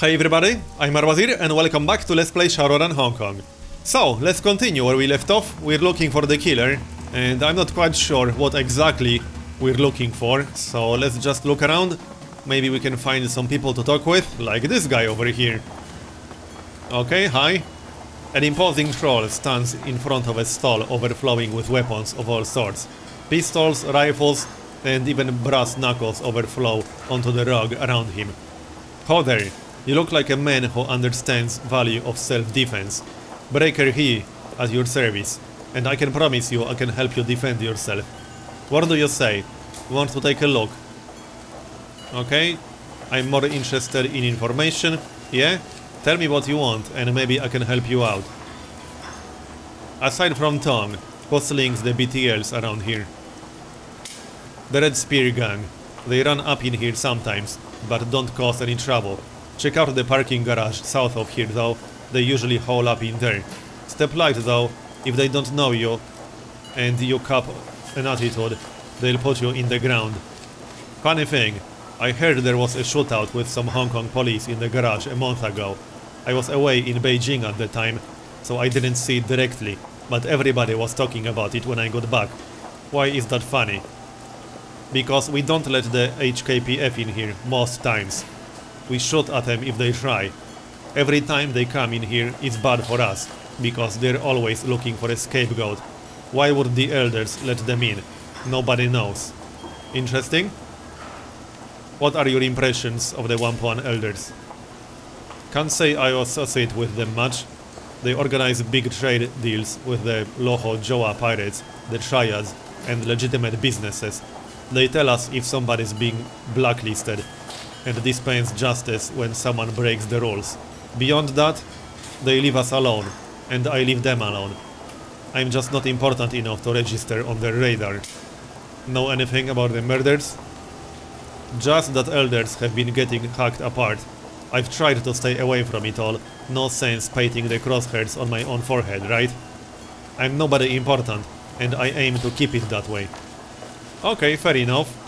Hey everybody, I'm Marbozir and welcome back to Let's Play Shadowrun Hong Kong. So, let's continue where we left off. We're looking for the killer, and I'm not quite sure what exactly we're looking for, so let's just look around. Maybe we can find some people to talk with, like this guy over here. Okay, hi. An imposing troll stands in front of a stall overflowing with weapons of all sorts. Pistols, rifles, and even brass knuckles overflow onto the rug around him. Ho there, you look like a man who understands value of self-defense. Breaker he, at your service, and I can promise you I can help you defend yourself. What do you say? Want to take a look? Okay, I'm more interested in information, yeah? Tell me what you want and maybe I can help you out. Aside from Tom, who slings the BTLs around here? The Red Spear gang. They run up in here sometimes, but don't cause any trouble. Check out the parking garage south of here though, they usually haul up in there. Step light though, if they don't know you and you cap an attitude, they'll put you in the ground. Funny thing, I heard there was a shootout with some Hong Kong police in the garage a month ago. I was away in Beijing at the time, so I didn't see it directly, but everybody was talking about it when I got back. Why is that funny? Because we don't let the HKPF in here most times. We shoot at them if they try. Every time they come in here, it's bad for us, because they're always looking for a scapegoat. Why would the elders let them in? Nobody knows. Interesting? What are your impressions of the Wampuan elders? Can't say I associate with them much. They organize big trade deals with the Loho Joa pirates, the Triads, and legitimate businesses. They tell us if somebody's being blacklisted, and dispense justice when someone breaks the rules. Beyond that, they leave us alone, and I leave them alone. I'm just not important enough to register on their radar. Know anything about the murders? Just that elders have been getting hacked apart. I've tried to stay away from it all. No sense painting the crosshairs on my own forehead, right? I'm nobody important, and I aim to keep it that way. Okay, fair enough.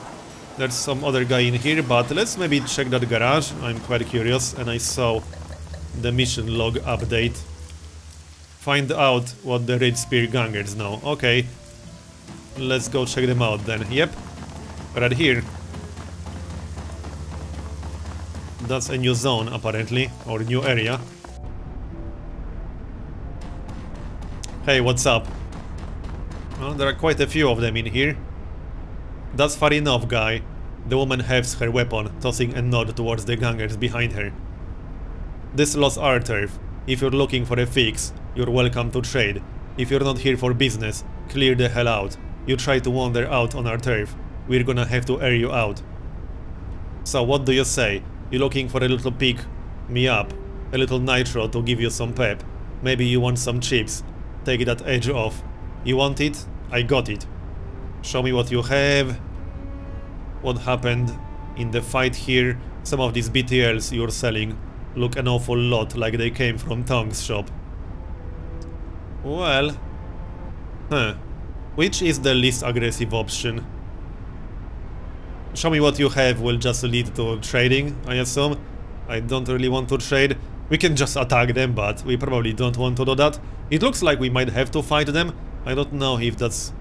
There's some other guy in here, but let's maybe check that garage. I'm quite curious, and I saw the mission log update. Find out what the Red Spear gangers know. Okay, let's go check them out then. Yep, right here. That's a new zone, apparently, or new area. Hey, what's up? Well, there are quite a few of them in here. That's far enough, guy. The woman hefts her weapon, tossing a nod towards the gangers behind her. This lost our turf. If you're looking for a fix, you're welcome to trade. If you're not here for business, clear the hell out. You try to wander out on our turf, we're gonna have to air you out. So what do you say? You looking for a little pick me up? A little nitro to give you some pep? Maybe you want some chips? Take that edge off. You want it? I got it. Show me what you have. What happened in the fight here? Some of these BTLs you're selling look an awful lot like they came from Tong's shop. Well... Which is the least aggressive option? Show me what you have will just lead to trading, I assume. I don't really want to trade. We can just attack them, but we probably don't want to do that. It looks like we might have to fight them. I don't know if that's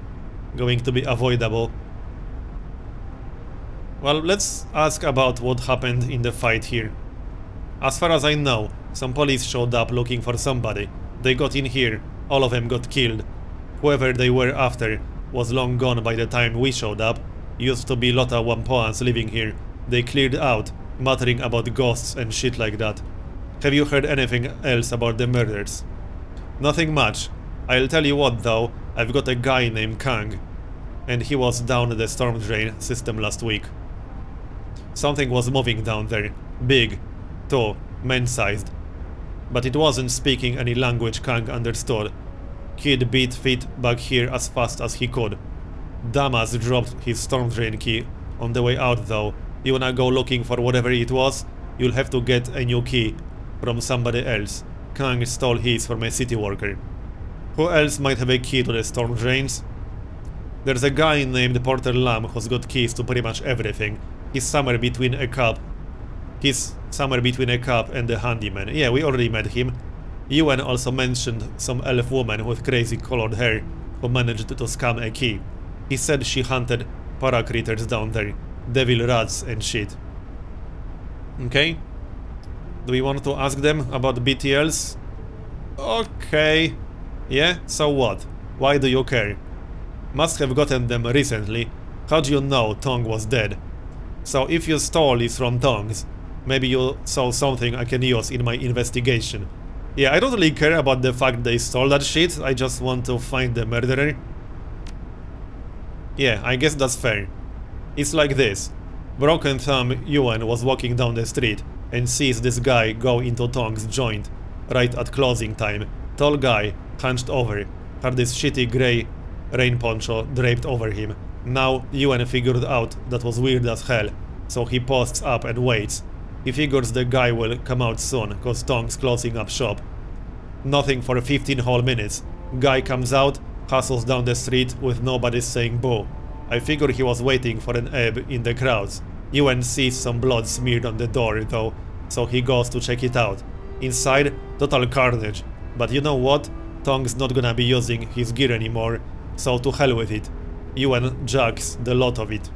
going to be avoidable. Well, let's ask about what happened in the fight here. As far as I know, some police showed up looking for somebody. They got in here, all of them got killed. Whoever they were after was long gone by the time we showed up. Used to be a lot of Wampuans living here. They cleared out, muttering about ghosts and shit like that. Have you heard anything else about the murders? Nothing much. I'll tell you what though, I've got a guy named Kang, and he was down the storm drain system last week. Something was moving down there, big, tall, man-sized, but it wasn't speaking any language Kang understood. Kid beat feet back here as fast as he could. Damas dropped his storm drain key on the way out though. You wanna go looking for whatever it was? You'll have to get a new key from somebody else. Kang stole his from a city worker. Who else might have a key to the storm drains? There's a guy named Porter Lamb who's got keys to pretty much everything. He's somewhere between a cop He's somewhere between a cop and a handyman. Yeah, we already met him. Ewan also mentioned some elf woman with crazy colored hair who managed to scam a key. He said she hunted paracritters down there, devil rats and shit. Okay. Do we want to ask them about BTLs? Okay. Yeah, so what? Why do you care? Must have gotten them recently. How do you know Tong was dead? So if you stole it from Tongs, maybe you saw something I can use in my investigation. Yeah, I don't really care about the fact they stole that shit, I just want to find the murderer. Yeah, I guess that's fair. It's like this. Broken Thumb Ewan was walking down the street and sees this guy go into Tong's joint right at closing time. Tall guy, hunched over, had this shitty grey rain poncho draped over him. Now Ewan figured out that was weird as hell, so he posts up and waits. He figures the guy will come out soon, cause Tong's closing up shop. Nothing for 15 whole minutes. Guy comes out, hustles down the street with nobody saying boo. I figure he was waiting for an ebb in the crowds. Ewan sees some blood smeared on the door though, so he goes to check it out. Inside, total carnage. But you know what? Tong's not gonna be using his gear anymore, so to hell with it. Ewan jacks the lot of it.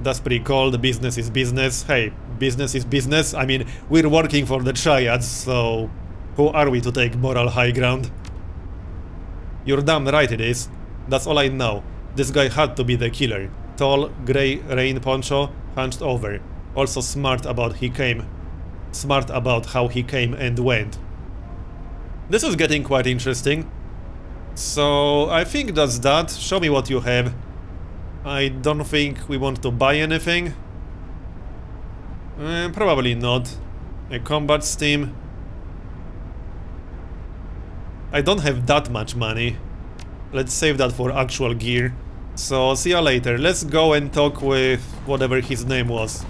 That's pretty cool, business is business. Hey, business is business. I mean, we're working for the Triads, so who are we to take moral high ground? You're damn right it is. That's all I know. This guy had to be the killer. Tall, grey rain poncho, hunched over. Also smart about how he came and went. This is getting quite interesting. So, I think that's that. Show me what you have. I don't think we want to buy anything. Probably not. A combat steam. I don't have that much money. Let's save that for actual gear. So, see ya later. Let's go and talk with whatever his name was.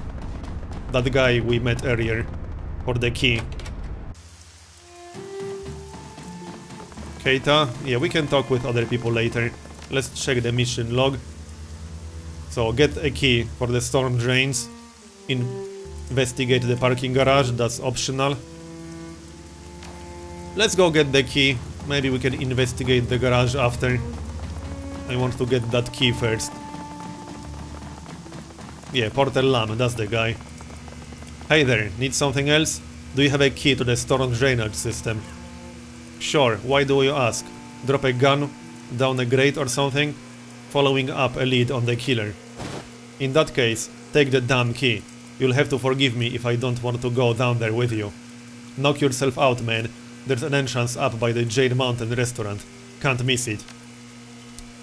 That guy we met earlier. For the key. Keita. Yeah, we can talk with other people later. Let's check the mission log. So, get a key for the storm drains. Investigate the parking garage, that's optional. Let's go get the key. Maybe we can investigate the garage after. I want to get that key first. Yeah, Porter Lamb, that's the guy. Hey there, need something else? Do you have a key to the storm drainage system? Sure, why do you ask? Drop a gun down a grate or something? Following up a lead on the killer. In that case, take the damn key. You'll have to forgive me if I don't want to go down there with you. Knock yourself out, man. There's an entrance up by the Jade Mountain restaurant. Can't miss it.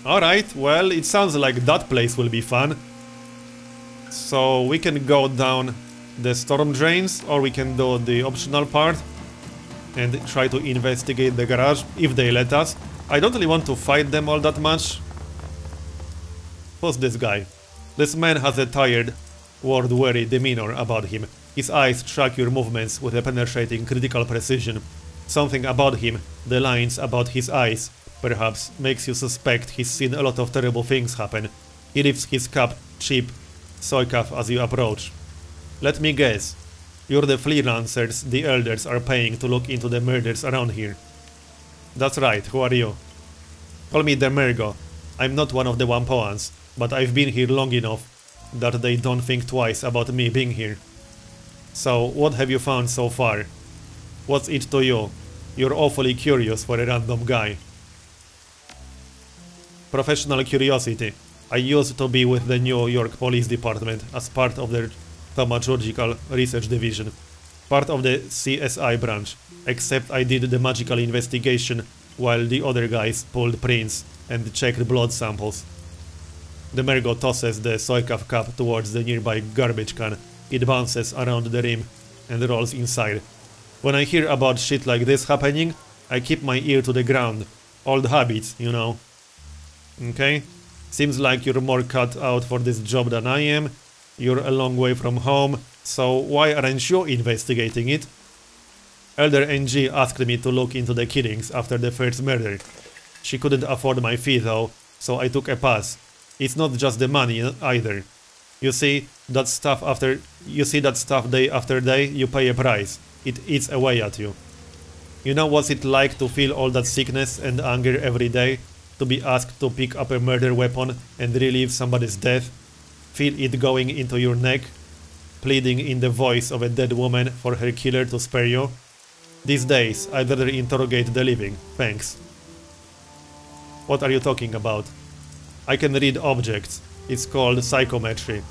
Alright, well, it sounds like that place will be fun. So we can go down the storm drains, or we can do the optional part and try to investigate the garage, if they let us. I don't really want to fight them all that much. Who's this guy? This man has a tired, word-weary demeanor about him. His eyes track your movements with a penetrating critical precision. Something about him, the lines about his eyes, perhaps, makes you suspect he's seen a lot of terrible things happen. He lifts his cup, cheap, soy cup as you approach. Let me guess. You're the freelancers the elders are paying to look into the murders around here. That's right, who are you? Call me Demergo. I'm not one of the Wampoans, but I've been here long enough that they don't think twice about me being here. So, what have you found so far? What's it to you? You're awfully curious for a random guy. Professional curiosity. I used to be with the New York Police Department as part of their Thaumaturgical Research Division. Part of the CSI branch, except I did the magical investigation while the other guys pulled prints and checked blood samples. Demergo tosses the Soykaf cup towards the nearby garbage can. It bounces around the rim and rolls inside. When I hear about shit like this happening, I keep my ear to the ground. Old habits, you know. Okay? Seems like you're more cut out for this job than I am. You're a long way from home, so why aren't you investigating it? Elder NG asked me to look into the killings after the first murder. She couldn't afford my fee though, so I took a pass. It's not just the money either. You see that stuff day after day, you pay a price. It eats away at you. You know what's it like to feel all that sickness and anger every day? To be asked to pick up a murder weapon and relieve somebody's death? Feel it going into your neck? Pleading in the voice of a dead woman for her killer to spare you? These days, I'd rather interrogate the living, thanks. What are you talking about? I can read objects. It's called psychometry.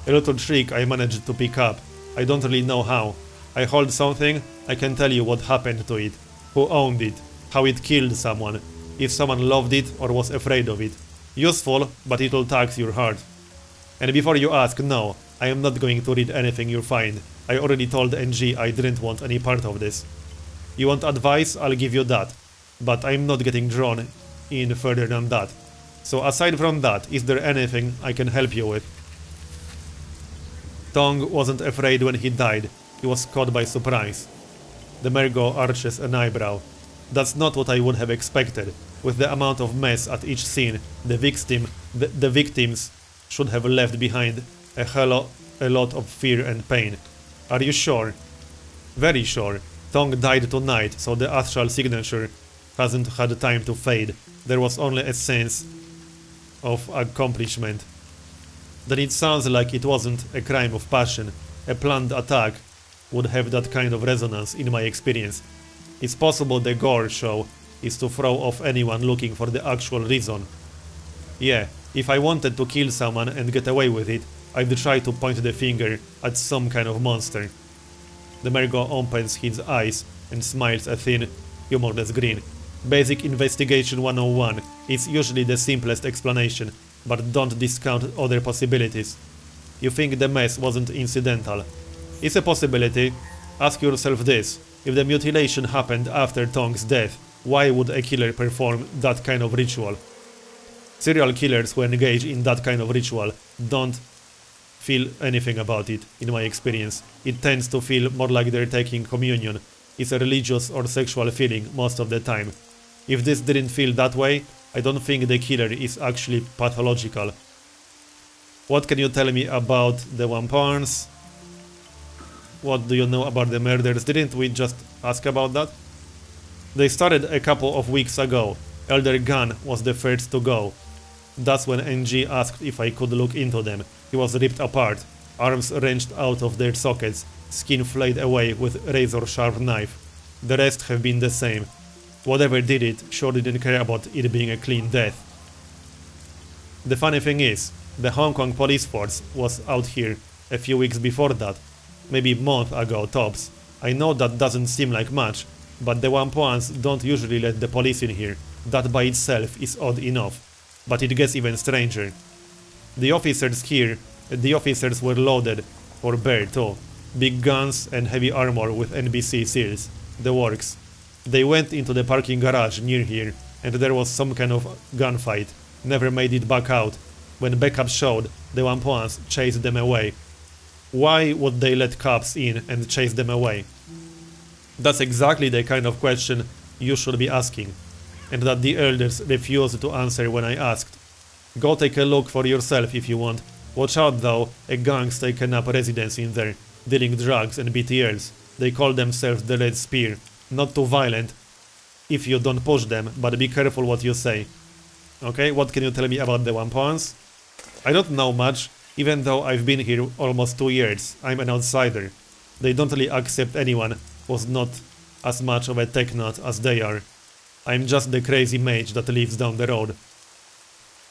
A little trick I managed to pick up. I don't really know how. I hold something, I can tell you what happened to it, who owned it, how it killed someone, if someone loved it or was afraid of it. Useful, but it'll tax your heart. And before you ask, no, I am not going to read anything you find. I already told NG I didn't want any part of this. You want advice? I'll give you that. But I'm not getting drawn in further than that. So aside from that, is there anything I can help you with? Tong wasn't afraid when he died. He was caught by surprise. The Mergo arches an eyebrow. That's not what I would have expected. With the amount of mess at each scene, the victims should have left behind a lot of fear and pain. Are you sure? Very sure. Tong died tonight, so the astral signature hasn't had time to fade. There was only a sense of accomplishment. Then it sounds like it wasn't a crime of passion. A planned attack would have that kind of resonance in my experience. It's possible the gore show is to throw off anyone looking for the actual reason. Yeah, if I wanted to kill someone and get away with it, I'd try to point the finger at some kind of monster. The Mergo opens his eyes and smiles a thin, humorless grin. Basic investigation 101. It's usually the simplest explanation, but don't discount other possibilities. You think the mess wasn't incidental. It's a possibility. Ask yourself this. If the mutilation happened after Tong's death, why would a killer perform that kind of ritual? Serial killers who engage in that kind of ritual don't feel anything about it, in my experience. It tends to feel more like they're taking communion. It's a religious or sexual feeling most of the time. If this didn't feel that way, I don't think the killer is actually pathological. What can you tell me about the Wampans? What do you know about the murders? Didn't we just ask about that? They started a couple of weeks ago. Elder Gun was the first to go. That's when NG asked if I could look into them. He was ripped apart, arms wrenched out of their sockets, skin flayed away with razor-sharp knife. The rest have been the same. Whatever did it sure didn't care about it being a clean death. The funny thing is, the Hong Kong police force was out here a few weeks before that. Maybe a month ago tops. I know that doesn't seem like much, but the Wampuans don't usually let the police in here. That by itself is odd enough. But it gets even stranger. The officers were loaded for bear too. Big guns and heavy armor with NBC seals. The works. They went into the parking garage near here, and there was some kind of gunfight. Never made it back out. When backup showed, the Wampuans chased them away. Why would they let cops in and chase them away? That's exactly the kind of question you should be asking, and that the elders refused to answer when I asked. Go take a look for yourself if you want. Watch out though, a gang's taken up residence in there, dealing drugs and BTLs. They call themselves the Red Spear. Not too violent if you don't push them, but be careful what you say. Okay, what can you tell me about the Wampans? I don't know much. Even though I've been here almost 2 years, I'm an outsider. They don't really accept anyone who's not as much of a tech nut as they are. I'm just the crazy mage that lives down the road.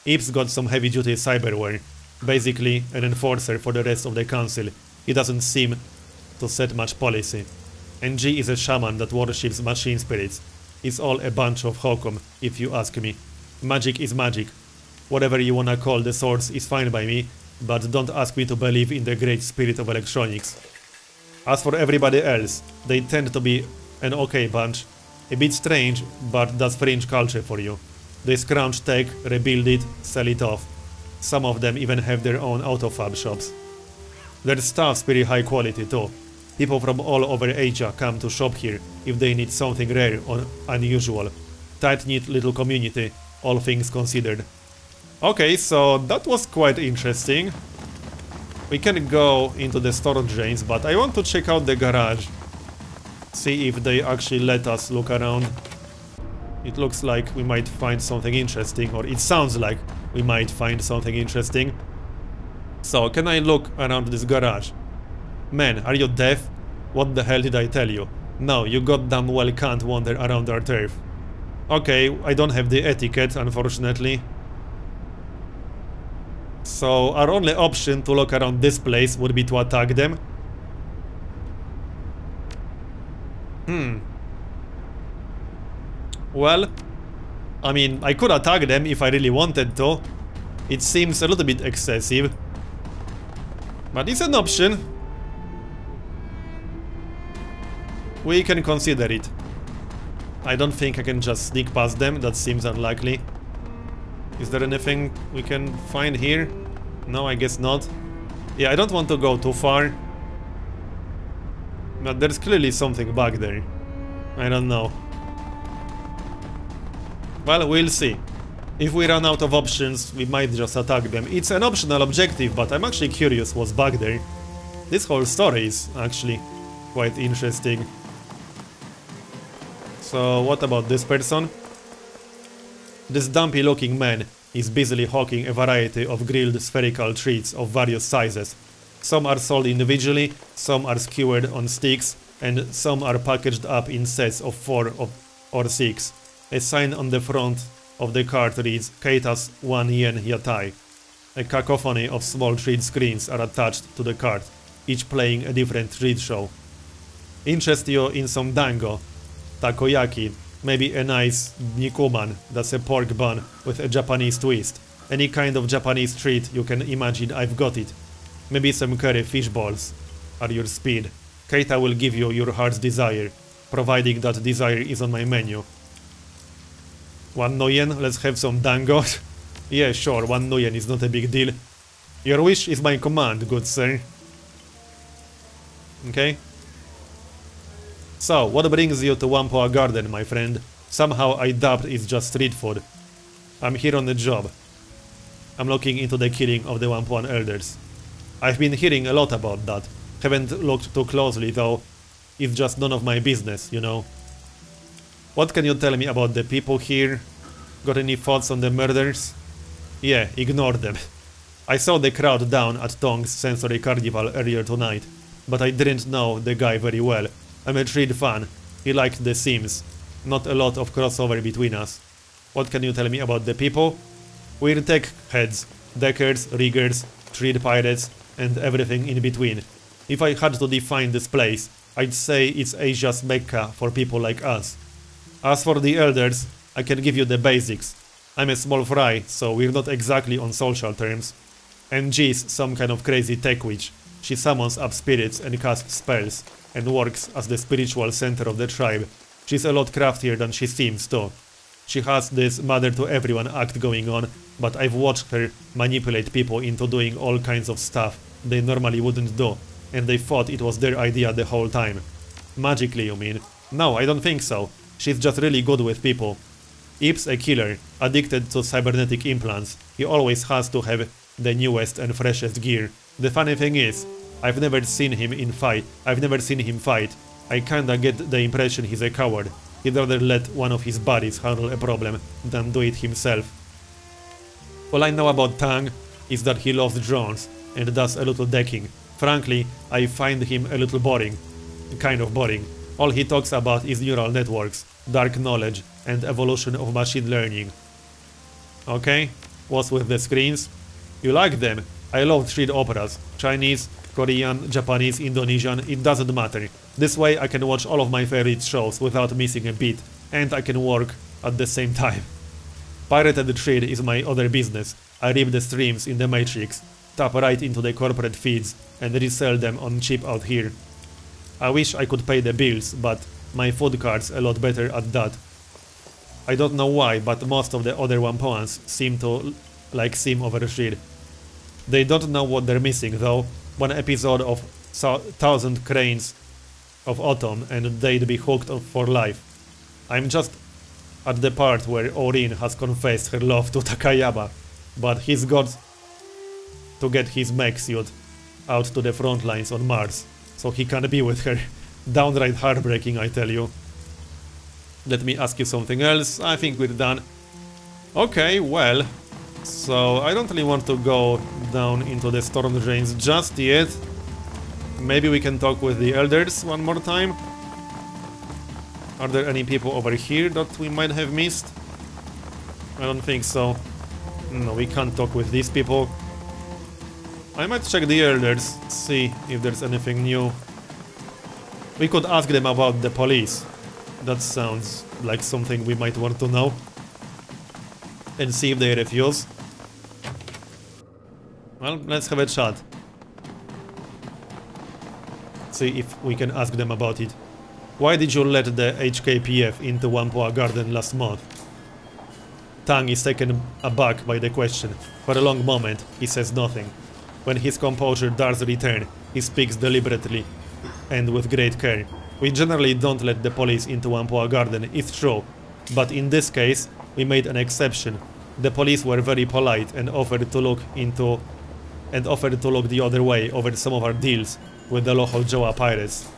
Ip's got some heavy-duty cyberware, basically an enforcer for the rest of the council. He doesn't seem to set much policy. NG is a shaman that worships machine spirits. It's all a bunch of hokum, if you ask me. Magic is magic. Whatever you wanna call the source is fine by me, but don't ask me to believe in the great spirit of electronics. As for everybody else, they tend to be an okay bunch. A bit strange, but that's fringe culture for you. They scrounge tech, rebuild it, sell it off. Some of them even have their own autofab shops. Their stuff's pretty high quality too. People from all over Asia come to shop here if they need something rare or unusual. Tight-knit little community, all things considered. Okay, so that was quite interesting. We can go into the storage drains, but I want to check out the garage. See if they actually let us look around. It looks like we might find something interesting, or it sounds like we might find something interesting. So, can I look around this garage? Man, are you deaf? What the hell did I tell you? No, you goddamn well can't wander around our turf. Okay, I don't have the etiquette, unfortunately. So, our only option to look around this place would be to attack them. Well, I mean, I could attack them if I really wanted to. It seems a little bit excessive. But it's an option. We can consider it. I don't think I can just sneak past them, that seems unlikely. Is there anything we can find here? No, I guess not. Yeah, I don't want to go too far. But there's clearly something back there. I don't know. Well, we'll see. If we run out of options, we might just attack them. It's an optional objective, but I'm actually curious what's back there. This whole story is actually quite interesting. So, what about this person? This dumpy looking man is busily hawking a variety of grilled spherical treats of various sizes. Some are sold individually, some are skewered on sticks, and some are packaged up in sets of 4 or 6. A sign on the front of the cart reads Keita's 1 yen yatai. A cacophony of small treat screens are attached to the cart, each playing a different treat show. Interest you in some dango, takoyaki, maybe a nice nikuman, that's a pork bun with a Japanese twist. Any kind of Japanese treat you can imagine, I've got it. Maybe some curry fish balls are your speed. Keita will give you your heart's desire, providing that desire is on my menu. 1 yen, let's have some dango. Yeah, sure, 1 yen is not a big deal. Your wish is my command, good sir. Okay. So, what brings you to Whampoa Garden, my friend? Somehow I doubt it's just street food. I'm here on the job. I'm looking into the killing of the Whampoan elders. I've been hearing a lot about that. Haven't looked too closely though. It's just none of my business, you know. What can you tell me about the people here? Got any thoughts on the murders? Yeah, ignore them. I saw the crowd down at Tong's Sensory Carnival earlier tonight, but I didn't know the guy very well. I'm a treat fan. He liked The Sims. Not a lot of crossover between us. What can you tell me about the people? We're tech heads, deckers, riggers, treat pirates, and everything in between. If I had to define this place, I'd say it's Asia's Mecca for people like us. As for the elders, I can give you the basics. I'm a small fry, so we're not exactly on social terms. MG's some kind of crazy tech witch. She summons up spirits and casts spells, and works as the spiritual center of the tribe. She's a lot craftier than she seems too. She has this mother to everyone act going on, but I've watched her manipulate people into doing all kinds of stuff they normally wouldn't do, and they thought it was their idea the whole time. Magically, you mean? No, I don't think so. She's just really good with people. Ip's a killer, addicted to cybernetic implants. He always has to have the newest and freshest gear. The funny thing is, I've never seen him fight. I kinda get the impression he's a coward. He'd rather let one of his buddies handle a problem than do it himself. All I know about Tang is that he loves drones and does a little decking. Frankly, I find him a little boring. Kind of boring. All he talks about is neural networks, dark knowledge, and evolution of machine learning. Okay, what's with the screens? You like them? I love street operas. Chinese, Korean, Japanese, Indonesian, it doesn't matter. This way I can watch all of my favorite shows without missing a beat, and I can work at the same time. Pirated trade is my other business. I rip the streams in the Matrix, tap right into the corporate feeds, and resell them on cheap out here. I wish I could pay the bills, but my food card's a lot better at that. I don't know why, but most of the other Whampoans seem to seem overshreed. They don't know what they're missing though. One episode of 1000 Cranes of Autumn and they'd be hooked for life. I'm just at the part where Orin has confessed her love to Takayama, but he's got to get his mech suit. out to the front lines on Mars, so he can be with her. Downright heartbreaking, I tell you. Let me ask you something else. I think we're done. Okay, well, so I don't really want to go down into the storm drains just yet. Maybe we can talk with the elders one more time. Are there any people over here that we might have missed? I don't think so. No, we can't talk with these people. I might check the elders, see if there's anything new. We could ask them about the police. That sounds like something we might want to know. And see if they refuse. Well, let's have a chat. See if we can ask them about it. Why did you let the HKPF into Whampoa Garden last month? Tang is taken aback by the question. For a long moment, he says nothing. When his composure does return, he speaks deliberately and with great care. We generally don't let the police into Whampoa Garden, it's true, but in this case, we made an exception. The police were very polite and offered to look the other way over some of our deals with the Loho Joa pirates.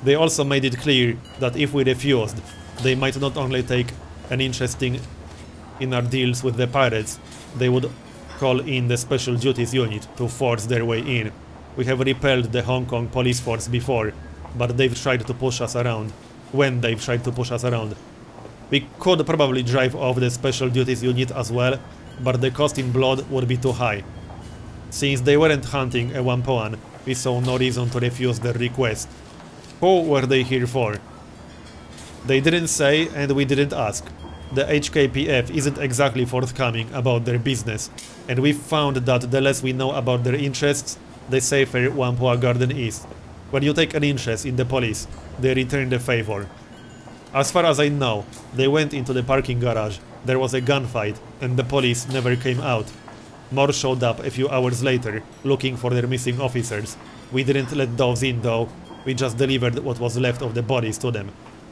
They also made it clear that if we refused, they might not only take an interest in our deals with the pirates, they would call in the Special Duties Unit to force their way in. We have repelled the Hong Kong police force before, but they've tried to push us around. When they've tried to push us around. We could probably drive off the Special Duties Unit as well, but the cost in blood would be too high. Since they weren't hunting a Whampoan, we saw no reason to refuse their request. Who were they here for? They didn't say, and we didn't ask. The HKPF isn't exactly forthcoming about their business, and we've found that the less we know about their interests, the safer Whampoa Garden is. When you take an interest in the police, they return the favor. As far as I know, they went into the parking garage, there was a gunfight, and the police never came out. More showed up a few hours later, looking for their missing officers. We didn't let those in though, we just delivered what was left of the bodies to them.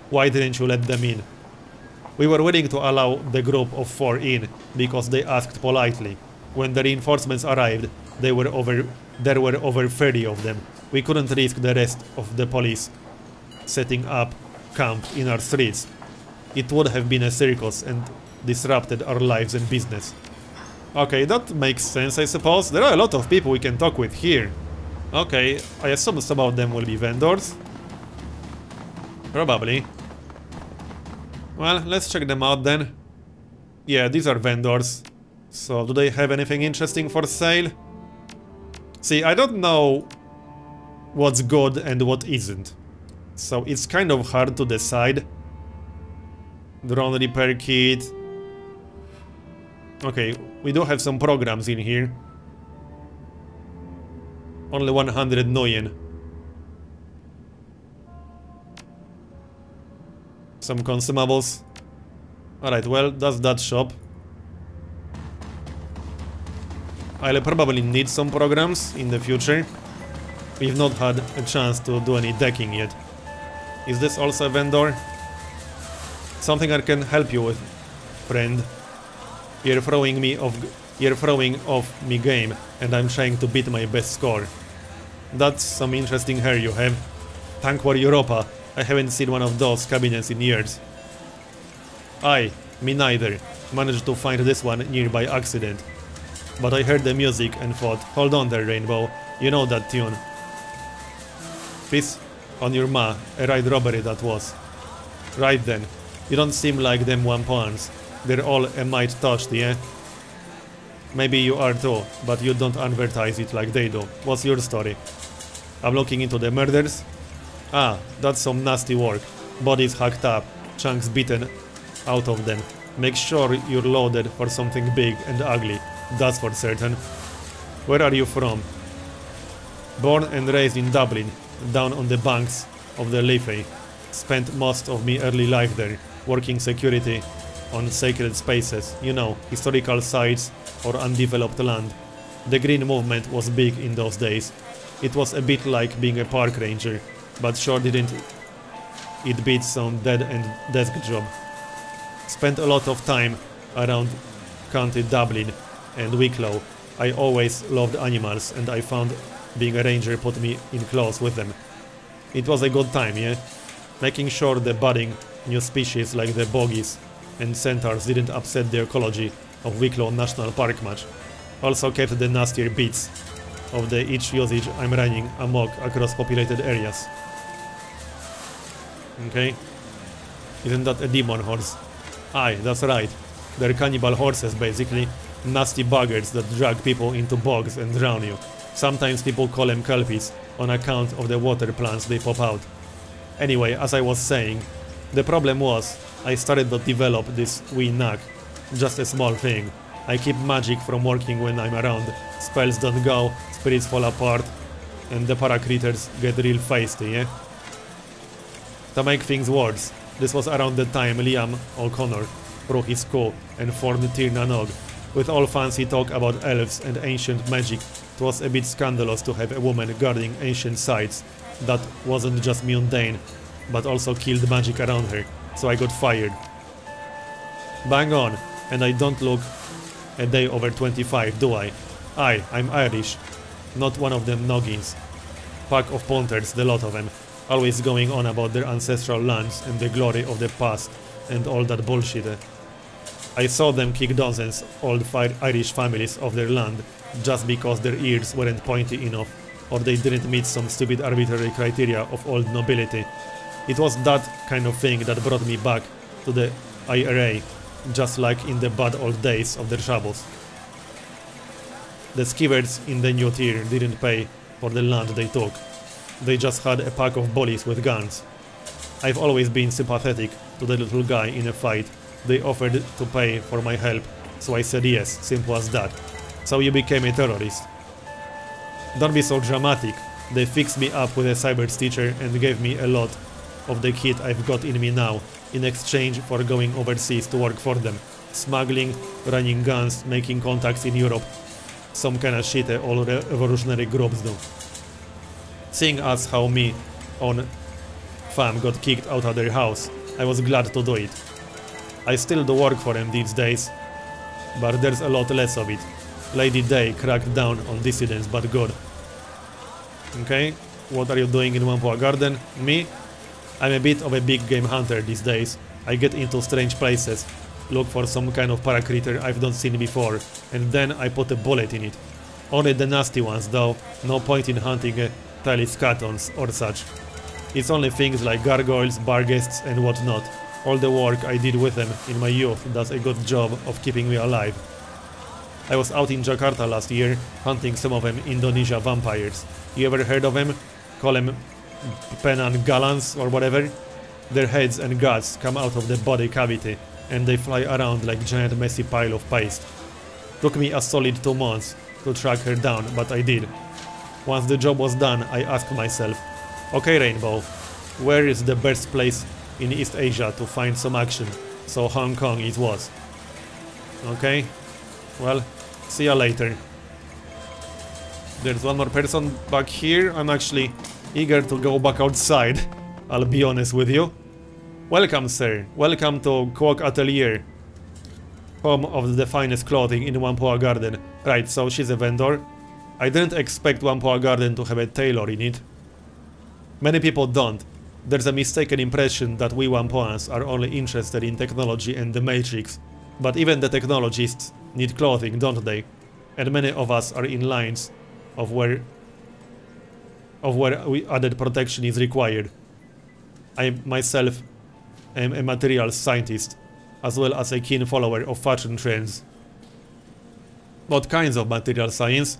Why didn't you let them in? We were willing to allow the group of 4 in, because they asked politely. When the reinforcements arrived, there were over 30 of them. We couldn't risk the rest of the police setting up camp in our streets. It would have been a circus and disrupted our lives and business. Okay, that makes sense, I suppose. There are a lot of people we can talk with here. Okay, I assume some of them will be vendors. Probably. Well, let's check them out then. Yeah, these are vendors. So, do they have anything interesting for sale? See, I don't know what's good and what isn't. So, it's kind of hard to decide. Drone repair kit. Okay, we do have some programs in here. Only 100 Nguyen. Some consumables. Alright, well, that's that shop. I'll probably need some programs in the future. We've not had a chance to do any decking yet. Is this also a vendor? Something I can help you with, friend. You're throwing off me game, and I'm trying to beat my best score. That's some interesting hair you have. Tank War Europa. I haven't seen one of those cabinets in years. Aye, me neither. Managed to find this one near by accident. But I heard the music and thought, hold on there, Rainbow, you know that tune. Peace on your ma, a right robbery that was. Right then, you don't seem like them Whampoans. They're all a mite touched, yeah? Maybe you are too, but you don't advertise it like they do. What's your story? I'm looking into the murders. Ah, that's some nasty work. Bodies hacked up, chunks beaten out of them. Make sure you're loaded for something big and ugly, that's for certain. Where are you from? Born and raised in Dublin, down on the banks of the Liffey. Spent most of my early life there, working security on sacred spaces, you know, historical sites or undeveloped land. The Green Movement was big in those days. It was a bit like being a park ranger, but sure didn't it beat some dead-end desk job. Spent a lot of time around County Dublin and Wicklow. I always loved animals, and I found being a ranger put me in close with them. It was a good time, yeah? Making sure the budding new species like the bogies and centaurs didn't upset the ecology of Wicklow National Park much. Also kept the nastier beats of the each usage I'm running amok across populated areas. Okay. Isn't that a demon horse? Aye, that's right. They're cannibal horses basically. Nasty buggers that drag people into bogs and drown you. Sometimes people call them kelpies on account of the water plants they pop out. Anyway, as I was saying, the problem was I started to develop this wee knack. Just a small thing. I keep magic from working when I'm around. Spells don't go, spirits fall apart, and the paracritters get real feisty, yeah? To make things worse, this was around the time Liam O'Connor broke his skull and formed Tir na Nog. With all fancy talk about elves and ancient magic, it was a bit scandalous to have a woman guarding ancient sites that wasn't just mundane, but also killed magic around her, so I got fired. Bang on, and I don't look a day over 25, do I? Aye, I'm Irish, not one of them noggins. Pack of ponters, the lot of them, always going on about their ancestral lands and the glory of the past and all that bullshit. I saw them kick dozens old Irish families off their land just because their ears weren't pointy enough or they didn't meet some stupid arbitrary criteria of old nobility. It was that kind of thing that brought me back to the IRA, just like in the bad old days of the troubles. The skivers in the new tier didn't pay for the land they took. They just had a pack of bullies with guns. I've always been sympathetic to the little guy in a fight. They offered to pay for my help, so I said yes, simple as that. So you became a terrorist. Don't be so dramatic. They fixed me up with a cyber stitcher and gave me a lot of the kit I've got in me now, in exchange for going overseas to work for them. Smuggling, running guns, making contacts in Europe. Some kinda shit all revolutionary groups do. Seeing as how me own fam got kicked out of their house, I was glad to do it. I still do work for them these days, but there's a lot less of it. Lady Day cracked down on dissidents, but good. Okay, what are you doing in Whampoa Garden? Me? I'm a bit of a big game hunter these days. I get into strange places, look for some kind of paracritter I've not seen before, and then I put a bullet in it. Only the nasty ones though, no point in hunting Taliscatons or such. It's only things like gargoyles, barghests and whatnot. All the work I did with them in my youth does a good job of keeping me alive. I was out in Jakarta last year, hunting some of them Indonesia vampires. You ever heard of them? Call them Penanggalans or whatever? Their heads and guts come out of the body cavity, and they fly around like giant messy pile of paste. Took me a solid 2 months to track her down, but I did. Once the job was done, I asked myself, okay Rainbow, where is the best place in East Asia to find some action? So Hong Kong it was. Okay, well, see ya later. There's one more person back here. I'm actually eager to go back outside, I'll be honest with you. Welcome sir, welcome to Quok Atelier, home of the finest clothing in Whampoa Garden. Right, so she's a vendor. I didn't expect Whampoa Garden to have a tailor in it. Many people don't. There's a mistaken impression that we Whampoans are only interested in technology and the Matrix. But even the technologists need clothing, don't they? And many of us are in lines of where added protection is required. I myself am a materials scientist, as well as a keen follower of fashion trends. What kinds of material science?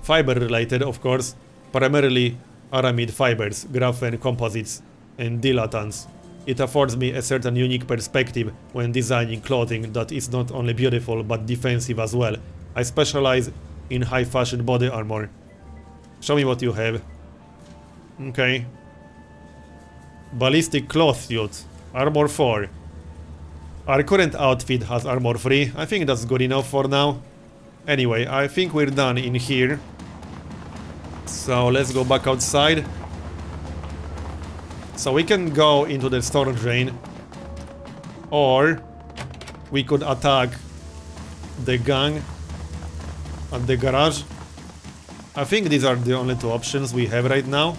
Fiber related, of course, primarily aramid fibers, graphene composites, and dilatants. It affords me a certain unique perspective when designing clothing that is not only beautiful but defensive as well. I specialize in high fashion body armor. Show me what you have. Okay. Ballistic cloth suit. Armor 4. Our current outfit has armor 3. I think that's good enough for now. Anyway, I think we're done in here. So let's go back outside. So we can go into the storage drain, or we could attack the gang at the garage. I think these are the only two options we have right now.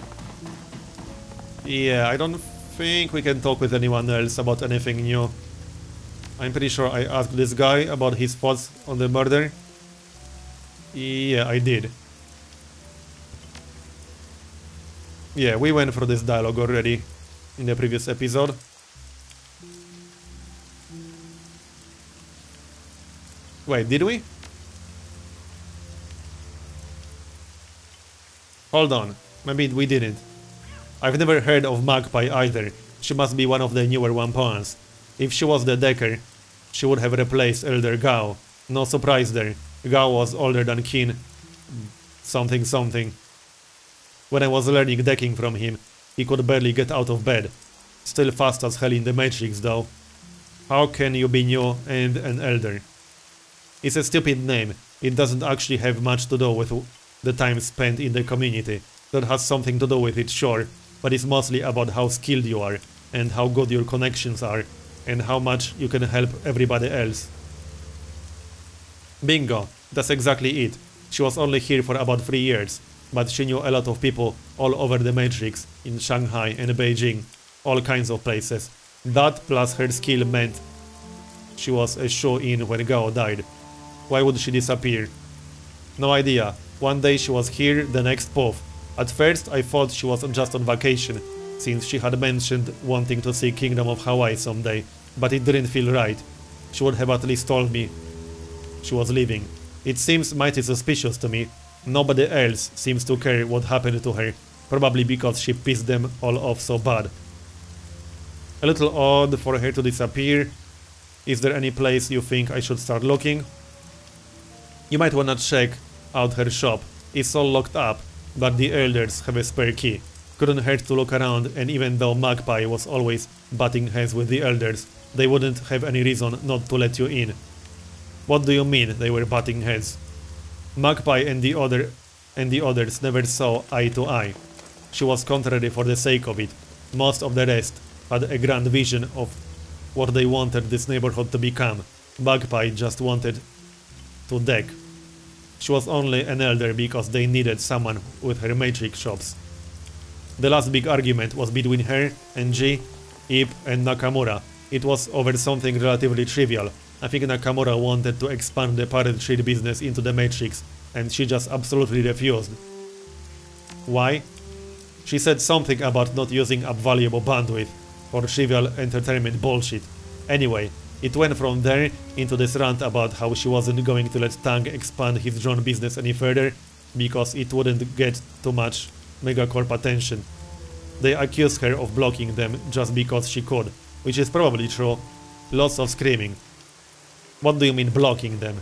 Yeah, I don't think we can talk with anyone else about anything new. I'm pretty sure I asked this guy about his thoughts on the murder. Yeah, I did. Yeah, we went through this dialogue already in the previous episode. Wait, did we? Hold on, maybe we didn't. I've never heard of Magpie either. She must be one of the newer Wampans. If she was the Decker, she would have replaced Elder Gao. No surprise there. Gao was older than Qin. Something something. When I was learning decking from him, he could barely get out of bed. Still fast as hell in the Matrix though. How can you be new and an Elder? It's a stupid name. It doesn't actually have much to do with the time spent in the community. That has something to do with it, sure, but it's mostly about how skilled you are, and how good your connections are, and how much you can help everybody else. Bingo, that's exactly it. She was only here for about 3 years, but she knew a lot of people all over the Matrix, in Shanghai and Beijing, all kinds of places. That plus her skill meant she was a shoe-in when Gao died. Why would she disappear? No idea. One day she was here, the next poof. At first I thought she was just on vacation, since she had mentioned wanting to see Kingdom of Hawaii someday, but it didn't feel right. She would have at least told me she was leaving. It seems mighty suspicious to me. Nobody else seems to care what happened to her, probably because she pissed them all off so bad. A little odd for her to disappear. Is there any place you think I should start looking? You might wanna check out her shop. It's all locked up, but the elders have a spare key. Couldn't hurt to look around, and even though Magpie was always butting heads with the elders, they wouldn't have any reason not to let you in. What do you mean they were butting heads? Magpie and the others never saw eye to eye. She was contrary for the sake of it. Most of the rest had a grand vision of what they wanted this neighborhood to become. Magpie just wanted to deck. She was only an elder because they needed someone with her Matrix shops. The last big argument was between her and G, Ip and Nakamura. It was over something relatively trivial. I think Nakamura wanted to expand the parent trade business into the Matrix, and she just absolutely refused. Why? She said something about not using up valuable bandwidth for trivial entertainment bullshit. Anyway, it went from there into this rant about how she wasn't going to let Tang expand his drone business any further because it wouldn't get too much megacorp attention. They accused her of blocking them just because she could, which is probably true. Lots of screaming. What do you mean blocking them?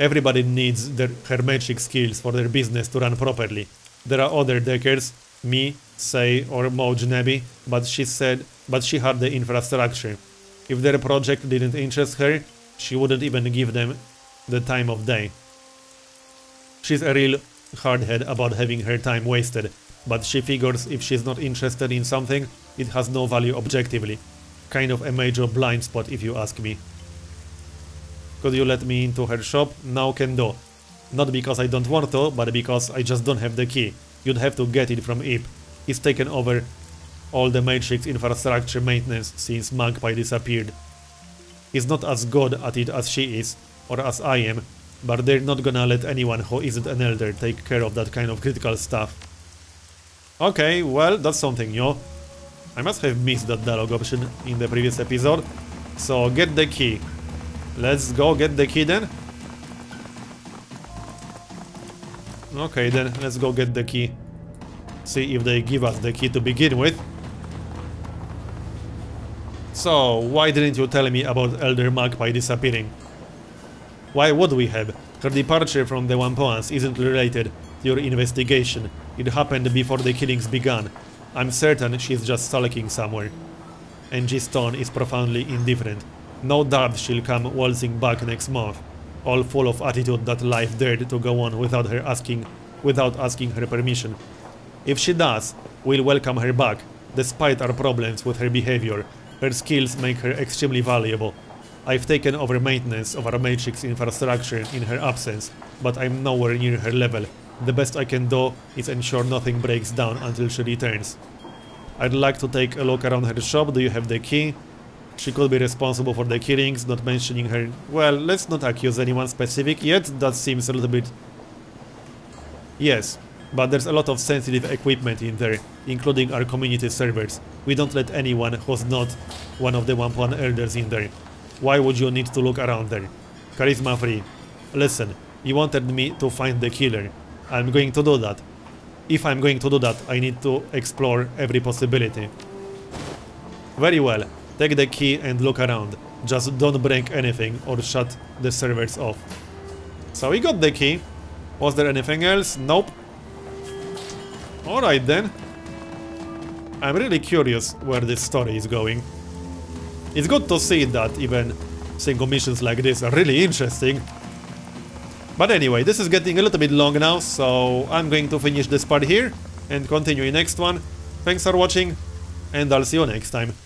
Everybody needs her magic skills for their business to run properly. There are other deckers, me, Sei, or Moj Nebi, but she had the infrastructure. If their project didn't interest her, she wouldn't even give them the time of day. She's a real hardhead about having her time wasted, but she figures if she's not interested in something, it has no value objectively. Kind of a major blind spot if you ask me. Could you let me into her shop? Now can do. Not because I don't want to, but because I just don't have the key. You'd have to get it from Ip. He's taken over all the Matrix infrastructure maintenance since Magpie disappeared. He's not as good at it as she is, or as I am, but they're not gonna let anyone who isn't an elder take care of that kind of critical stuff. Okay, well, that's something new. I must have missed that dialogue option in the previous episode. So, get the key. Let's go get the key then. Okay then, let's go get the key. See if they give us the key to begin with. So, why didn't you tell me about Elder Magpie disappearing? Why would we have? Her departure from the Wampans isn't related to your investigation. It happened before the killings began. I'm certain she's just sulking somewhere. Angie's tone is profoundly indifferent. No doubt she'll come waltzing back next month, all full of attitude that life dared to go on without asking her permission. If she does, we'll welcome her back, despite our problems with her behavior. Her skills make her extremely valuable. I've taken over maintenance of our Matrix infrastructure in her absence, but I'm nowhere near her level. the best I can do is ensure nothing breaks down until she returns. I'd like to take a look around her shop. Do you have the key? She could be responsible for the killings, not mentioning her... Well, let's not accuse anyone specific yet, that seems a little bit... Yes, but there's a lot of sensitive equipment in there, including our community servers. We don't let anyone who's not one of the 1.1 elders in there. Why would you need to look around there? Charisma free. Listen, you wanted me to find the killer. I'm going to do that. If I'm going to do that, I need to explore every possibility. Very well. Take the key and look around. Just don't break anything or shut the servers off. So we got the key. Was there anything else? Nope. Alright then. I'm really curious where this story is going. It's good to see that even single missions like this are really interesting. But anyway, this is getting a little bit long now, so I'm going to finish this part here and continue in next one. Thanks for watching, and I'll see you next time.